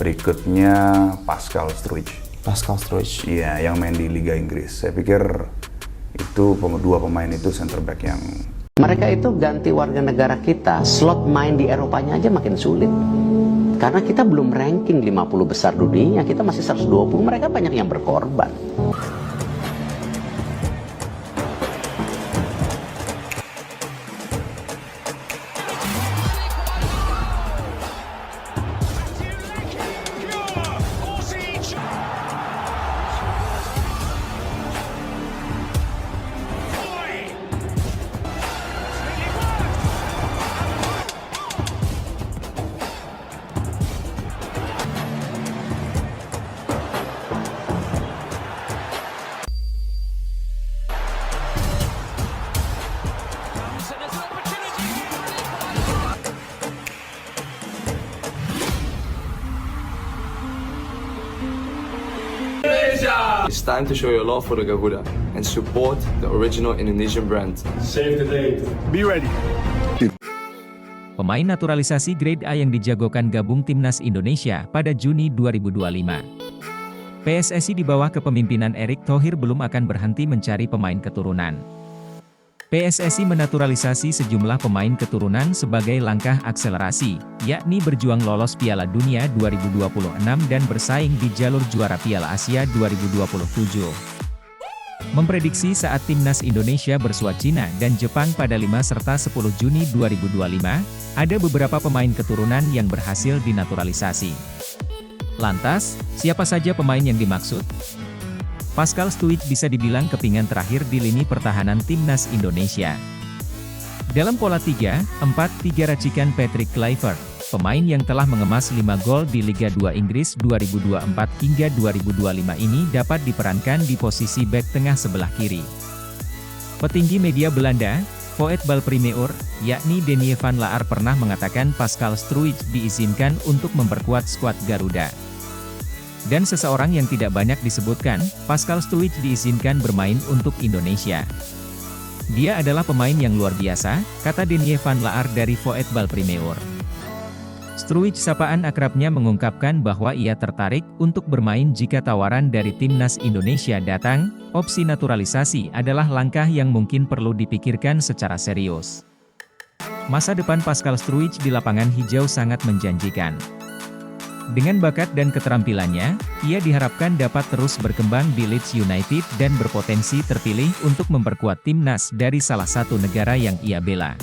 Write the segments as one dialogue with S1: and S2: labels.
S1: Berikutnya Pascal Struijk.
S2: Pascal Struijk.
S1: Iya, yang main di Liga Inggris. Saya pikir itu dua pemain itu center back yang...
S3: Mereka itu ganti warga negara kita, slot main di Eropanya aja makin sulit. Karena kita belum ranking 50 besar dunia, kita masih 120, mereka banyak yang berkorban.
S4: It's time to show your love for the Garuda and support the original Indonesian brand.
S5: Save the date. Be ready.
S6: Pemain naturalisasi grade A yang dijagokan gabung Timnas Indonesia pada Juni 2025. PSSI di bawah kepemimpinan Erick Thohir belum akan berhenti mencari pemain keturunan. PSSI menaturalisasi sejumlah pemain keturunan sebagai langkah akselerasi, yakni berjuang lolos Piala Dunia 2026 dan bersaing di jalur juara Piala Asia 2027. Memprediksi saat Timnas Indonesia bersua Cina dan Jepang pada 5 serta 10 Juni 2025, ada beberapa pemain keturunan yang berhasil dinaturalisasi. Lantas, siapa saja pemain yang dimaksud? Pascal Struijk bisa dibilang kepingan terakhir di lini pertahanan Timnas Indonesia. Dalam pola 3-4-3 racikan Patrick Kluivert, pemain yang telah mengemas 5 gol di Liga 2 Inggris 2024 hingga 2025 ini dapat diperankan di posisi bek tengah sebelah kiri. Petinggi media Belanda, Voetbalpremier, yakni Denie van Laar pernah mengatakan Pascal Struijk diizinkan untuk memperkuat skuad Garuda. Dan seseorang yang tidak banyak disebutkan, Pascal Struijk diizinkan bermain untuk Indonesia. Dia adalah pemain yang luar biasa, kata Denie van Laar dari Voetbalpremier. Struijk sapaan akrabnya mengungkapkan bahwa ia tertarik untuk bermain jika tawaran dari Timnas Indonesia datang. Opsi naturalisasi adalah langkah yang mungkin perlu dipikirkan secara serius. Masa depan Pascal Struijk di lapangan hijau sangat menjanjikan. Dengan bakat dan keterampilannya, ia diharapkan dapat terus berkembang di Leeds United dan berpotensi terpilih untuk memperkuat timnas dari salah satu negara yang ia bela.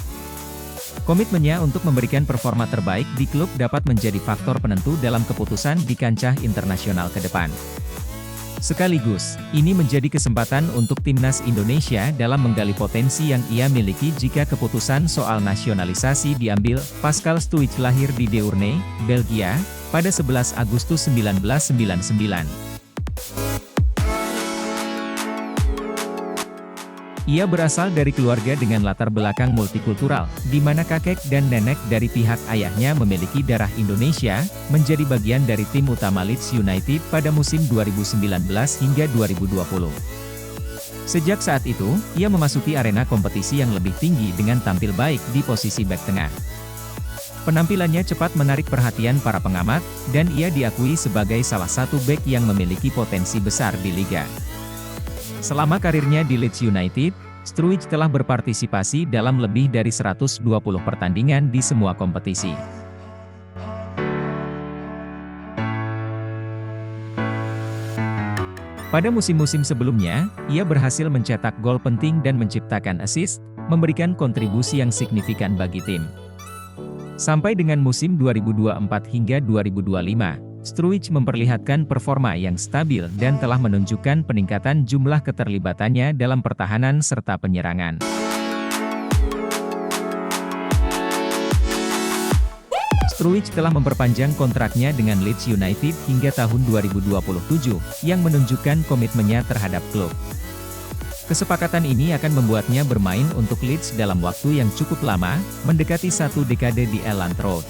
S6: Komitmennya untuk memberikan performa terbaik di klub dapat menjadi faktor penentu dalam keputusan di kancah internasional ke depan. Sekaligus, ini menjadi kesempatan untuk Timnas Indonesia dalam menggali potensi yang ia miliki jika keputusan soal nasionalisasi diambil. Pascal Struijk lahir di Deurne, Belgia, pada 11 Agustus 1999. Ia berasal dari keluarga dengan latar belakang multikultural, di mana kakek dan nenek dari pihak ayahnya memiliki darah Indonesia, menjadi bagian dari tim utama Leeds United pada musim 2019 hingga 2020. Sejak saat itu, ia memasuki arena kompetisi yang lebih tinggi dengan tampil baik di posisi bek tengah. Penampilannya cepat menarik perhatian para pengamat, dan ia diakui sebagai salah satu bek yang memiliki potensi besar di liga. Selama karirnya di Leeds United, Struijk telah berpartisipasi dalam lebih dari 120 pertandingan di semua kompetisi. Pada musim-musim sebelumnya, ia berhasil mencetak gol penting dan menciptakan assist, memberikan kontribusi yang signifikan bagi tim. Sampai dengan musim 2024 hingga 2025, Struijk memperlihatkan performa yang stabil dan telah menunjukkan peningkatan jumlah keterlibatannya dalam pertahanan serta penyerangan. Struijk telah memperpanjang kontraknya dengan Leeds United hingga tahun 2027, yang menunjukkan komitmennya terhadap klub. Kesepakatan ini akan membuatnya bermain untuk Leeds dalam waktu yang cukup lama, mendekati 1 dekade di Elland Road.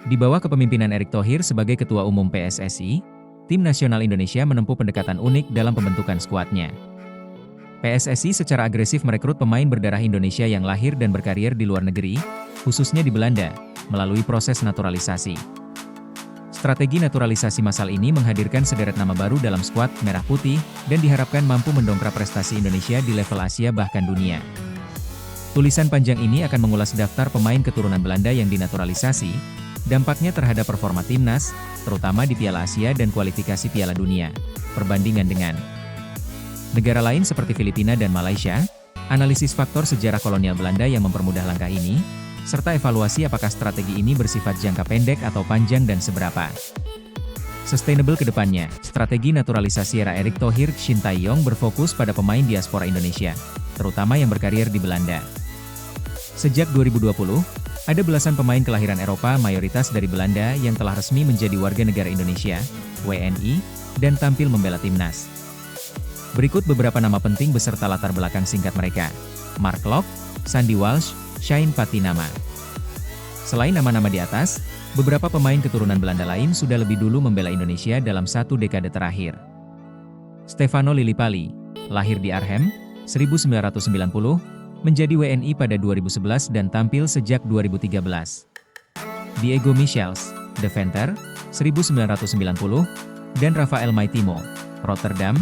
S6: Di bawah kepemimpinan Erick Thohir sebagai Ketua Umum PSSI, Tim Nasional Indonesia menempuh pendekatan unik dalam pembentukan skuadnya. PSSI secara agresif merekrut pemain berdarah Indonesia yang lahir dan berkarier di luar negeri, khususnya di Belanda, melalui proses naturalisasi. Strategi naturalisasi massal ini menghadirkan sederet nama baru dalam skuad Merah Putih dan diharapkan mampu mendongkrak prestasi Indonesia di level Asia bahkan dunia. Tulisan panjang ini akan mengulas daftar pemain keturunan Belanda yang dinaturalisasi, dampaknya terhadap performa timnas, terutama di Piala Asia dan kualifikasi Piala Dunia, perbandingan dengan negara lain seperti Filipina dan Malaysia, analisis faktor sejarah kolonial Belanda yang mempermudah langkah ini, serta evaluasi apakah strategi ini bersifat jangka pendek atau panjang dan seberapa sustainable ke depannya. Strategi naturalisasi era Erick Thohir Shin Tae-yong berfokus pada pemain diaspora Indonesia, terutama yang berkarier di Belanda. Sejak 2020, ada belasan pemain kelahiran Eropa mayoritas dari Belanda yang telah resmi menjadi warga negara Indonesia, WNI, dan tampil membela timnas. Berikut beberapa nama penting beserta latar belakang singkat mereka. Mark Locke, Sandy Walsh, Shane Patinama. Selain nama-nama di atas, beberapa pemain keturunan Belanda lain sudah lebih dulu membela Indonesia dalam 1 dekade terakhir. Stefano Lillipali, lahir di Arnhem, 1990, menjadi WNI pada 2011 dan tampil sejak 2013. Diego Michels, Deventer, 1990, dan Rafael Maitimo, Rotterdam,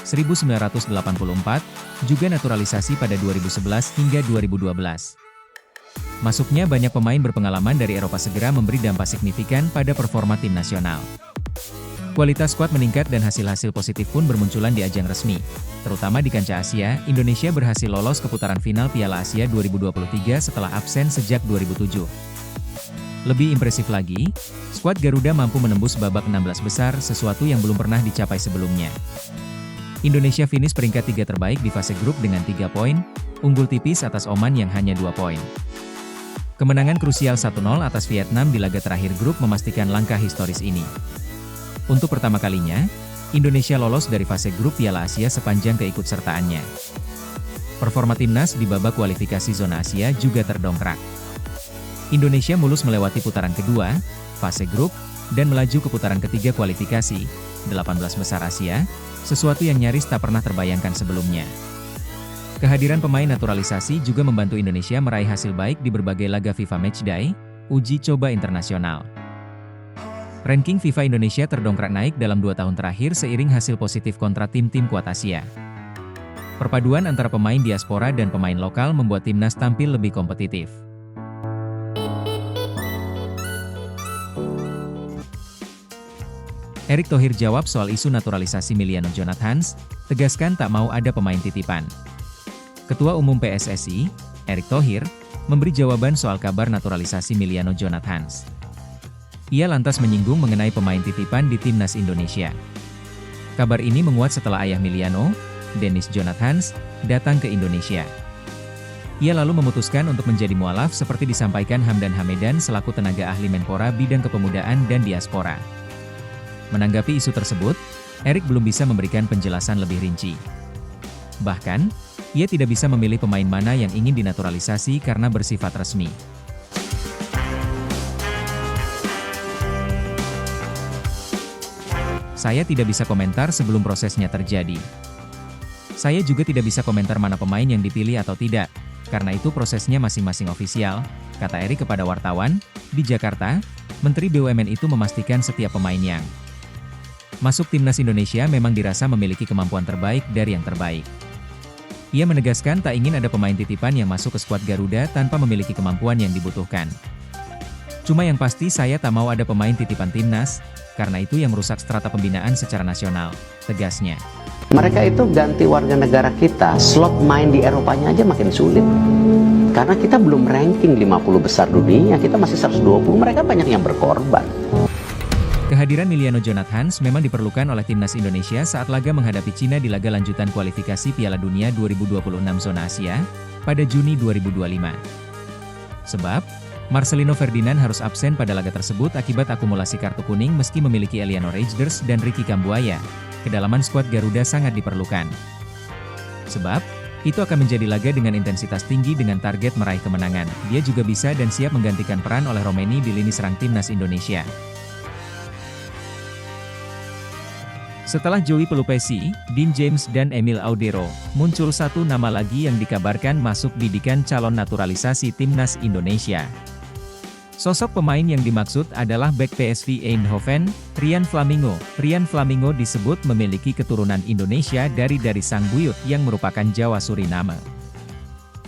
S6: 1984, juga naturalisasi pada 2011 hingga 2012. Masuknya banyak pemain berpengalaman dari Eropa segera memberi dampak signifikan pada performa tim nasional. Kualitas skuad meningkat dan hasil-hasil positif pun bermunculan di ajang resmi. Terutama di kancah Asia, Indonesia berhasil lolos ke putaran final Piala Asia 2023 setelah absen sejak 2007. Lebih impresif lagi, skuad Garuda mampu menembus babak 16 besar, sesuatu yang belum pernah dicapai sebelumnya. Indonesia finish peringkat 3 terbaik di fase grup dengan 3 poin, unggul tipis atas Oman yang hanya 2 poin. Kemenangan krusial 1-0 atas Vietnam di laga terakhir grup memastikan langkah historis ini. Untuk pertama kalinya, Indonesia lolos dari fase grup Piala Asia sepanjang keikutsertaannya. Performa timnas di babak kualifikasi zona Asia juga terdongkrak. Indonesia mulus melewati putaran kedua, fase grup, dan melaju ke putaran ketiga kualifikasi, 18 besar Asia, sesuatu yang nyaris tak pernah terbayangkan sebelumnya. Kehadiran pemain naturalisasi juga membantu Indonesia meraih hasil baik di berbagai laga FIFA Matchday, uji coba internasional. Ranking FIFA Indonesia terdongkrak naik dalam 2 tahun terakhir seiring hasil positif kontra tim-tim kuat Asia. Perpaduan antara pemain diaspora dan pemain lokal membuat timnas tampil lebih kompetitif. Erick Thohir jawab soal isu naturalisasi Miliano Jonathans, tegaskan tak mau ada pemain titipan. Ketua Umum PSSI, Erick Thohir, memberi jawaban soal kabar naturalisasi Miliano Jonathans. Ia lantas menyinggung mengenai pemain titipan di timnas Indonesia. Kabar ini menguat setelah ayah Miliano, Dennis Jonathans, datang ke Indonesia. Ia lalu memutuskan untuk menjadi mualaf seperti disampaikan Hamdan Hamedan selaku tenaga ahli Menpora bidang kepemudaan dan diaspora. Menanggapi isu tersebut, Erick belum bisa memberikan penjelasan lebih rinci. Bahkan, ia tidak bisa memilih pemain mana yang ingin dinaturalisasi karena bersifat resmi. Saya tidak bisa komentar sebelum prosesnya terjadi. Saya juga tidak bisa komentar mana pemain yang dipilih atau tidak, karena itu prosesnya masing-masing ofisial, kata Erick kepada wartawan. Di Jakarta, Menteri BUMN itu memastikan setiap pemain yang masuk timnas Indonesia memang dirasa memiliki kemampuan terbaik dari yang terbaik. Ia menegaskan tak ingin ada pemain titipan yang masuk ke skuad Garuda tanpa memiliki kemampuan yang dibutuhkan. Cuma yang pasti saya tak mau ada pemain titipan timnas, karena itu yang merusak strata pembinaan secara nasional, tegasnya.
S3: Mereka itu ganti warga negara kita, slot main di Eropanya aja makin sulit. Karena kita belum ranking 50 besar dunia, kita masih 120, mereka banyak yang berkorban.
S6: Kehadiran Miliano Jonathans memang diperlukan oleh timnas Indonesia saat laga menghadapi Cina di laga lanjutan kualifikasi Piala Dunia 2026 zona Asia, pada Juni 2025. Sebab, Marcelino Ferdinand harus absen pada laga tersebut akibat akumulasi kartu kuning meski memiliki Eliano Reijnders dan Ricky Kambuaya. Kedalaman skuad Garuda sangat diperlukan. Sebab, itu akan menjadi laga dengan intensitas tinggi dengan target meraih kemenangan. Dia juga bisa dan siap menggantikan peran oleh Romeni di lini serang timnas Indonesia. Setelah Joey Pelupesi, Dean James dan Emil Audero, muncul satu nama lagi yang dikabarkan masuk didikan calon naturalisasi timnas Indonesia. Sosok pemain yang dimaksud adalah bek PSV Eindhoven, Rian Flamingo. Rian Flamingo disebut memiliki keturunan Indonesia dari sang buyut yang merupakan Jawa Suriname.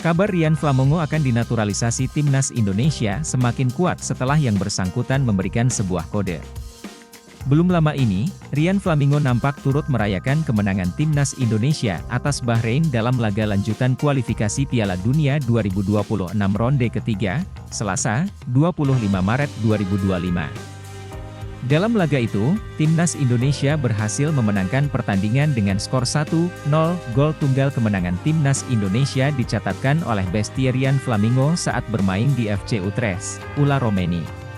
S6: Kabar Rian Flamingo akan dinaturalisasi timnas Indonesia semakin kuat setelah yang bersangkutan memberikan sebuah kode. Belum lama ini, Rian Flamingo nampak turut merayakan kemenangan timnas Indonesia atas Bahrain dalam laga lanjutan kualifikasi Piala Dunia 2026 ronde ketiga, Selasa, 25 Maret 2025. Dalam laga itu, timnas Indonesia berhasil memenangkan pertandingan dengan skor 1-0. Gol tunggal kemenangan timnas Indonesia dicatatkan oleh Bestie Rian Flamingo saat bermain di FC Utrecht, Ula Romeni.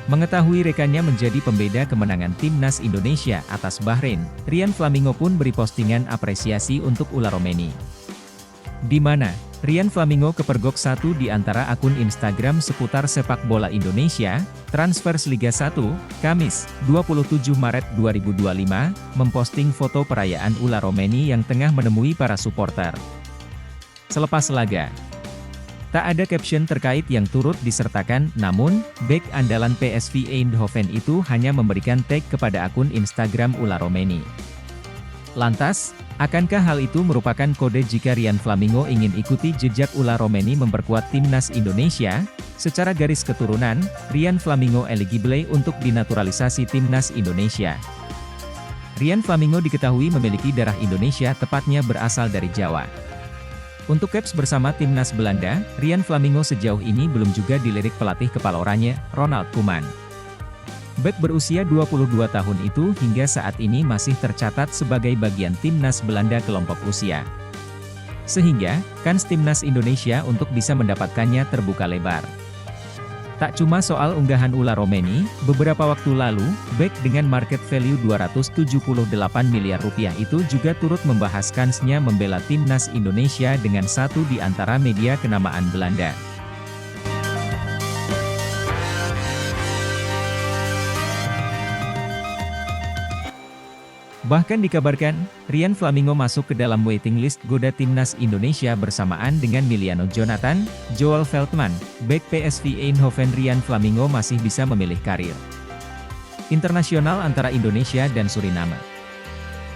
S6: Mengetahui rekannya menjadi pembeda kemenangan timnas Indonesia atas Bahrain, Rian Flamingo pun beri postingan apresiasi untuk Ula Romeni. Di mana, Rian Flamingo kepergok satu di antara akun Instagram seputar sepak bola Indonesia, Transfers Liga 1, Kamis, 27 Maret 2025, memposting foto perayaan Ula Romeni yang tengah menemui para supporter. Selepas laga, tak ada caption terkait yang turut disertakan, namun, bek andalan PSV Eindhoven itu hanya memberikan tag kepada akun Instagram Ula Romeni. Lantas, akankah hal itu merupakan kode jika Rian Flamingo ingin ikuti jejak Ula Romeni memperkuat timnas Indonesia? Secara garis keturunan, Rian Flamingo eligible untuk dinaturalisasi timnas Indonesia. Rian Flamingo diketahui memiliki darah Indonesia, tepatnya berasal dari Jawa. Untuk caps bersama timnas Belanda, Rian Flamingo sejauh ini belum juga dilirik pelatih kepala oranye, Ronald Koeman. Bek berusia 22 tahun itu hingga saat ini masih tercatat sebagai bagian timnas Belanda kelompok usia. Sehingga, kans timnas Indonesia untuk bisa mendapatkannya terbuka lebar. Tak cuma soal unggahan Ula Romeni, beberapa waktu lalu, bek dengan market value 278 miliar rupiah itu juga turut membahas kansnya membela timnas Indonesia dengan satu di antara media kenamaan Belanda. Bahkan dikabarkan, Rian Flamingo masuk ke dalam waiting list goda timnas Indonesia bersamaan dengan Miliano Jonathan, Joel Veltman, bek PSV Eindhoven. Rian Flamingo masih bisa memilih karir internasional antara Indonesia dan Suriname.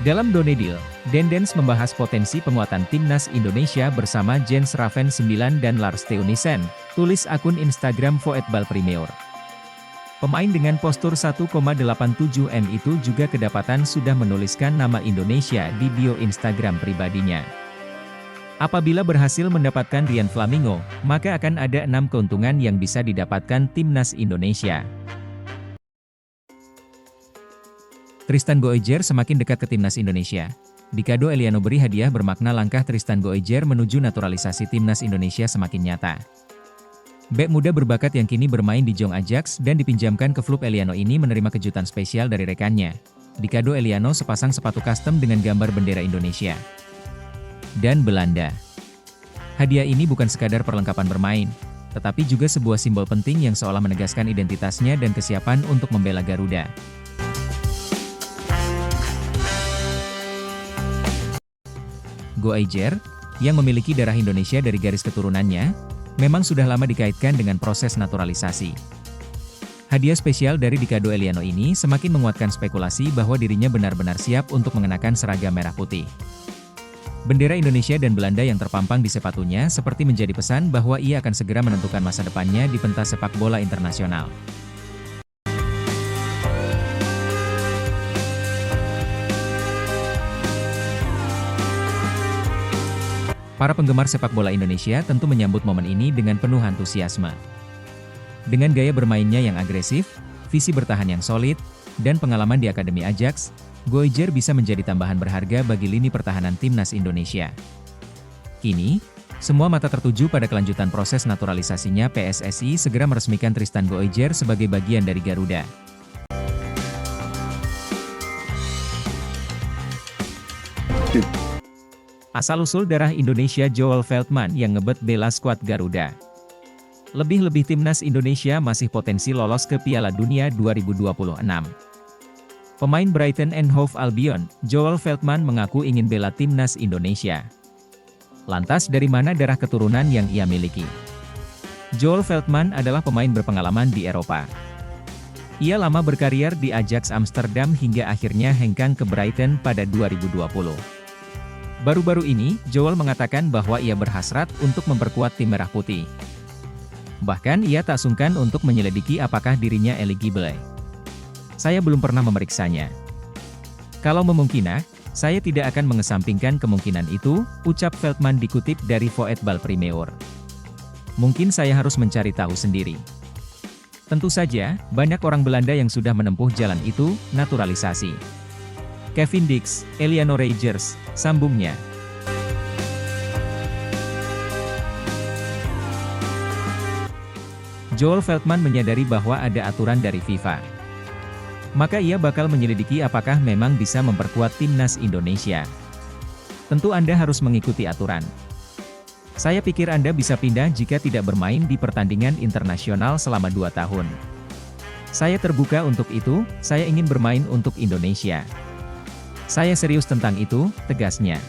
S6: Dalam Donedil, Dendens membahas potensi penguatan timnas Indonesia bersama Jens Raven 9 dan Lars Teunissen, tulis akun Instagram Voetbal Premier. Pemain dengan postur 1,87 m itu juga kedapatan sudah menuliskan nama Indonesia di bio Instagram pribadinya. Apabila berhasil mendapatkan Rian Flamingo, maka akan ada 6 keuntungan yang bisa didapatkan timnas Indonesia. Tristan Goijer semakin dekat ke timnas Indonesia. Di kado Eliano beri hadiah bermakna langkah Tristan Goijer menuju naturalisasi timnas Indonesia semakin nyata. Bek muda berbakat yang kini bermain di Jong Ajax dan dipinjamkan ke klub Eliano ini menerima kejutan spesial dari rekannya. Di kado Eliano sepasang sepatu custom dengan gambar bendera Indonesia dan Belanda. Hadiah ini bukan sekadar perlengkapan bermain, tetapi juga sebuah simbol penting yang seolah menegaskan identitasnya dan kesiapan untuk membela Garuda. Goijer, yang memiliki darah Indonesia dari garis keturunannya, memang sudah lama dikaitkan dengan proses naturalisasi. Hadiah spesial dari Dikado Eliano ini semakin menguatkan spekulasi bahwa dirinya benar-benar siap untuk mengenakan seragam merah putih. Bendera Indonesia dan Belanda yang terpampang di sepatunya seperti menjadi pesan bahwa ia akan segera menentukan masa depannya di pentas sepak bola internasional. Para penggemar sepak bola Indonesia tentu menyambut momen ini dengan penuh antusiasme. Dengan gaya bermainnya yang agresif, visi bertahan yang solid, dan pengalaman di Akademi Ajax, Goijer bisa menjadi tambahan berharga bagi lini pertahanan timnas Indonesia. Kini, semua mata tertuju pada kelanjutan proses naturalisasinya. PSSI segera meresmikan Tristan Goijer sebagai bagian dari Garuda. Asal-usul darah Indonesia Joel Veltman yang ngebet bela skuad Garuda. Lebih-lebih timnas Indonesia masih potensi lolos ke Piala Dunia 2026. Pemain Brighton and Hove Albion, Joel Veltman mengaku ingin bela timnas Indonesia. Lantas dari mana darah keturunan yang ia miliki? Joel Veltman adalah pemain berpengalaman di Eropa. Ia lama berkarier di Ajax Amsterdam hingga akhirnya hengkang ke Brighton pada 2020. Baru-baru ini, Joel mengatakan bahwa ia berhasrat untuk memperkuat tim Merah Putih. Bahkan ia tak sungkan untuk menyelidiki apakah dirinya eligible. Saya belum pernah memeriksanya. Kalau memungkinkan, saya tidak akan mengesampingkan kemungkinan itu, ucap Veltman dikutip dari Voetbal Premier. Mungkin saya harus mencari tahu sendiri. Tentu saja, banyak orang Belanda yang sudah menempuh jalan itu, naturalisasi. Kevin Dix, Eleanor Rogers, sambungnya. Joel Veltman menyadari bahwa ada aturan dari FIFA. Maka ia bakal menyelidiki apakah memang bisa memperkuat timnas Indonesia. Tentu Anda harus mengikuti aturan. Saya pikir Anda bisa pindah jika tidak bermain di pertandingan internasional selama 2 tahun. Saya terbuka untuk itu, saya ingin bermain untuk Indonesia. Saya serius tentang itu, tegasnya.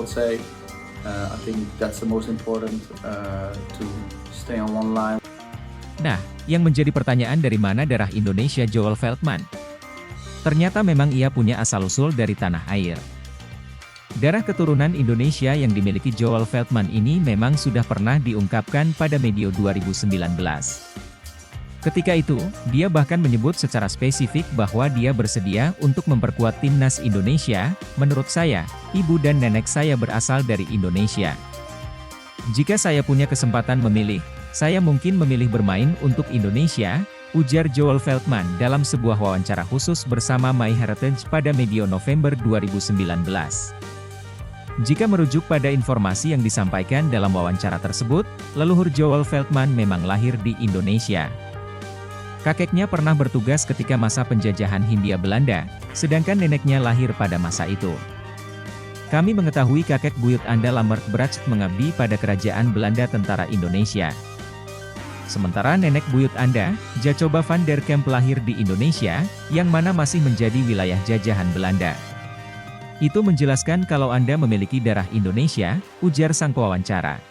S2: I think that's the most important to stay on one line.
S6: Nah, yang menjadi pertanyaan dari mana darah Indonesia Joel Veltman? Ternyata memang ia punya asal-usul dari tanah air. Darah keturunan Indonesia yang dimiliki Joel Veltman ini memang sudah pernah diungkapkan pada medio 2019. Ketika itu, dia bahkan menyebut secara spesifik bahwa dia bersedia untuk memperkuat timnas Indonesia. Menurut saya, ibu dan nenek saya berasal dari Indonesia. Jika saya punya kesempatan memilih, saya mungkin memilih bermain untuk Indonesia, ujar Joel Veltman dalam sebuah wawancara khusus bersama My Heritage pada medio November 2019. Jika merujuk pada informasi yang disampaikan dalam wawancara tersebut, leluhur Joel Veltman memang lahir di Indonesia. Kakeknya pernah bertugas ketika masa penjajahan Hindia Belanda, sedangkan neneknya lahir pada masa itu. Kami mengetahui kakek buyut Anda Lambert Bragt mengabdi pada Kerajaan Belanda Tentara Indonesia. Sementara nenek buyut Anda, Jacoba van der Kemp lahir di Indonesia, yang mana masih menjadi wilayah jajahan Belanda. Itu menjelaskan kalau Anda memiliki darah Indonesia, ujar sang pewawancara.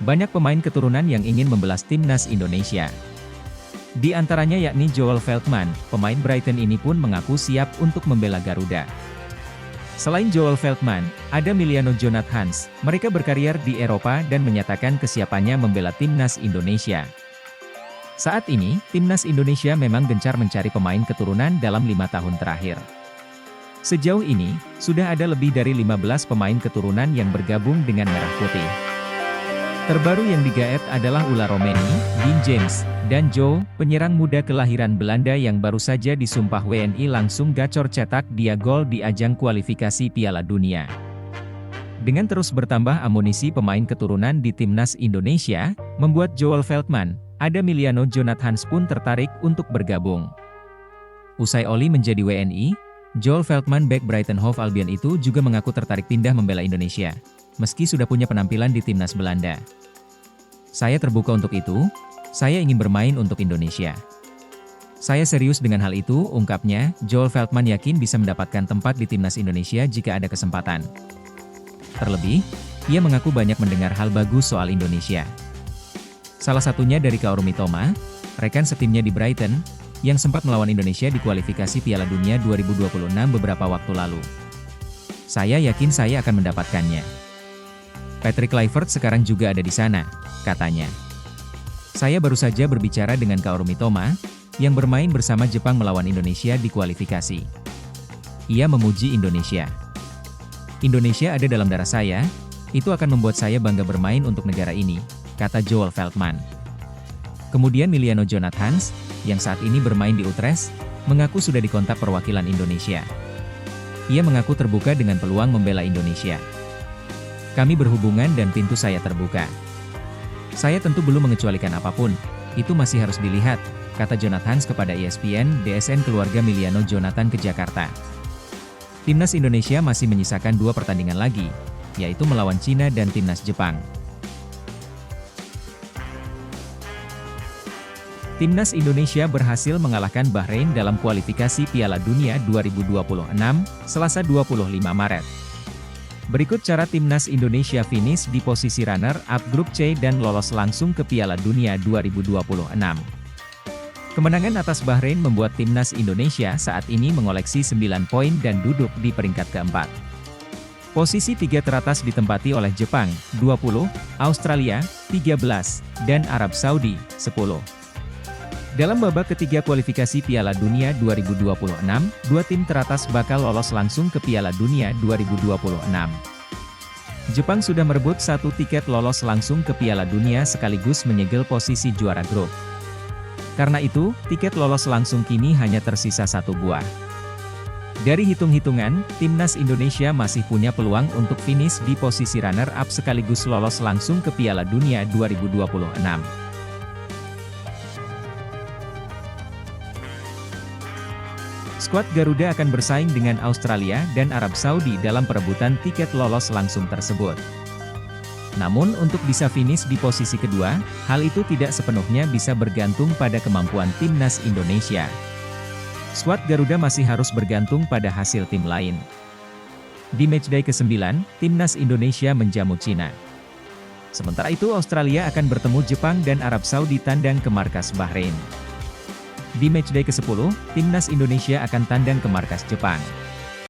S6: Banyak pemain keturunan yang ingin membelas timnas Indonesia. Di antaranya yakni Joel Veltman, pemain Brighton ini pun mengaku siap untuk membela Garuda. Selain Joel Veltman, ada Miliano Jonathans. Mereka berkarier di Eropa dan menyatakan kesiapannya membela timnas Indonesia. Saat ini, timnas Indonesia memang gencar mencari pemain keturunan dalam 5 tahun terakhir. Sejauh ini, sudah ada lebih dari 15 pemain keturunan yang bergabung dengan Merah Putih. Terbaru yang digaet adalah Ula Romeni, Dean James, dan Joe, penyerang muda kelahiran Belanda yang baru saja disumpah WNI langsung gacor cetak dia gol di ajang kualifikasi Piala Dunia. Dengan terus bertambah amunisi pemain keturunan di timnas Indonesia, membuat Joel Veltman, ada Miliano Jonathans pun tertarik untuk bergabung. Usai Oli menjadi WNI, Joel Veltman bek Brighton Hove Albion itu juga mengaku tertarik pindah membela Indonesia, meski sudah punya penampilan di timnas Belanda. Saya terbuka untuk itu, saya ingin bermain untuk Indonesia. Saya serius dengan hal itu, ungkapnya. Joel Veltman yakin bisa mendapatkan tempat di timnas Indonesia jika ada kesempatan. Terlebih, ia mengaku banyak mendengar hal bagus soal Indonesia. Salah satunya dari Kaoru Mitoma, rekan setimnya di Brighton, yang sempat melawan Indonesia di kualifikasi Piala Dunia 2026 beberapa waktu lalu. Saya yakin saya akan mendapatkannya. Patrick Kluivert sekarang juga ada di sana, katanya. Saya baru saja berbicara dengan Kaoru Mitoma, yang bermain bersama Jepang melawan Indonesia di kualifikasi. Ia memuji Indonesia. Indonesia ada dalam darah saya, itu akan membuat saya bangga bermain untuk negara ini, kata Joel Veltman. Kemudian Miliano Jonathans, yang saat ini bermain di Utrecht, mengaku sudah dikontak perwakilan Indonesia. Ia mengaku terbuka dengan peluang membela Indonesia. Kami berhubungan dan pintu saya terbuka. Saya tentu belum mengecualikan apapun, itu masih harus dilihat, kata Jonathans kepada ESPN. DSN keluarga Miliano Jonathan ke Jakarta. Timnas Indonesia masih menyisakan 2 pertandingan lagi, yaitu melawan Cina dan timnas Jepang. Timnas Indonesia berhasil mengalahkan Bahrain dalam kualifikasi Piala Dunia 2026, Selasa 25 Maret. Berikut cara Timnas Indonesia finish di posisi runner-up grup C dan lolos langsung ke Piala Dunia 2026. Kemenangan atas Bahrain membuat Timnas Indonesia saat ini mengoleksi 9 poin dan duduk di peringkat keempat. Posisi 3 teratas ditempati oleh Jepang, 20, Australia, 13, dan Arab Saudi, 10. Dalam babak ketiga kualifikasi Piala Dunia 2026, dua tim teratas bakal lolos langsung ke Piala Dunia 2026. Jepang sudah merebut 1 tiket lolos langsung ke Piala Dunia sekaligus menyegel posisi juara grup. Karena itu, tiket lolos langsung kini hanya tersisa 1 buah. Dari hitung-hitungan, Timnas Indonesia masih punya peluang untuk finish di posisi runner-up sekaligus lolos langsung ke Piala Dunia 2026. Skuad Garuda akan bersaing dengan Australia dan Arab Saudi dalam perebutan tiket lolos langsung tersebut. Namun untuk bisa finish di posisi kedua, hal itu tidak sepenuhnya bisa bergantung pada kemampuan Timnas Indonesia. Skuad Garuda masih harus bergantung pada hasil tim lain. Di matchday ke-9, Timnas Indonesia menjamu Cina. Sementara itu Australia akan bertemu Jepang dan Arab Saudi tandang ke markas Bahrain. Di matchday ke-10, Timnas Indonesia akan tandang ke markas Jepang.